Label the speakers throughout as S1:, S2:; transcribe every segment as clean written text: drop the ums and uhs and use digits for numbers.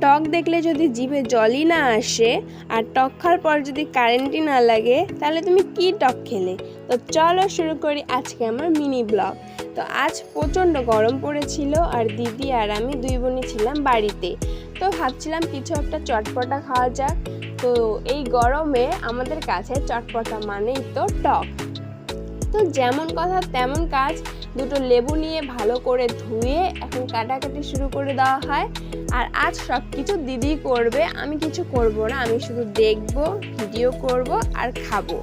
S1: টক দেখলে যদি জিভে জলই না আসে আর টক খাওয়ার পর যদি কারেন্টই না লাগে তাহলে তুমি কি টক খেলে। তো চলো শুরু করি আজকে আমার মিনি ব্লগ। তো আজ প্রচণ্ড গরম পড়েছিল আর দিদি আর আমি দুই বোনই ছিলাম বাড়িতে। তো ভাবছিলাম কিছু একটা চটপটা খাওয়া যাক। তো এই গরমে আমাদের কাছে চটপটা মানেই তো টক। তো যেমন কথা তেমন কাজ, দুটো লেবু নিয়ে ভালো করে ধুয়ে এখন কাটাকাটি শুরু করে দেওয়া হয়। আর আজ সব কিছু দিদি করবে, আমি কিছু করব না, আমি শুধু দেখব, ভিডিও করব আর খাবো।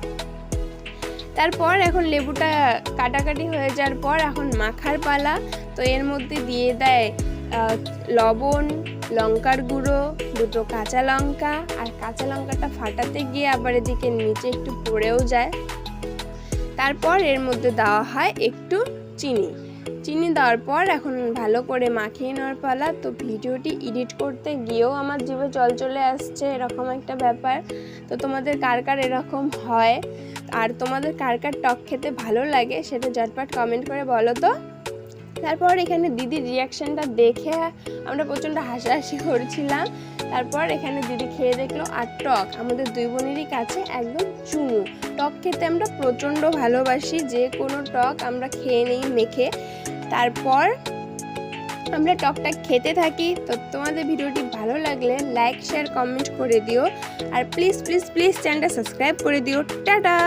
S1: তারপর এখন লেবুটা কাটাকাটি হয়ে যাওয়ার পর এখন মাখার পালা। তো এর মধ্যে দিয়ে দেয় লবণ, লঙ্কার গুঁড়ো, দুটো কাঁচা লঙ্কা, আর কাঁচা লঙ্কাটা ফাটাতে গিয়ে আবার এদিকে নিচে একটু পড়েও যায়। তারপর এর মধ্যে দেওয়া হয় একটু চিনি দেওয়ার পর এখন ভালো করে মাখিয়ে নেওয়ার পালা। তো ভিডিওটি এডিট করতে গিয়েও আমার জিভে জল চলে আসছে, এরকম একটা ব্যাপার। তো তোমাদের কার কার এরকম হয় আর তোমাদের কার কার টক খেতে ভালো লাগে সেটা ঝটপট কমেন্ট করে বলো তো। তারপর এখানে দিদির রিয়াকশানটা দেখে আমরা প্রচণ্ড হাসাহাসি করছিলাম। তারপর এখানে দিদি খেয়ে দেখলো আর টক আমাদের দুই বোনেরই কাছে একদম চুমু। টক খেতে আমরা প্রচণ্ড ভালোবাসি, যে কোনো টক আমরা খেয়ে নিই মেখে। তারপর আমরা টকটা খেতে থাকি। তো তোমাদের ভিডিওটি ভালো লাগলে লাইক শেয়ার কমেন্ট করে দিও আর প্লিজ প্লিজ প্লিজ চ্যানেলটা সাবস্ক্রাইব করে দিও। টাটা।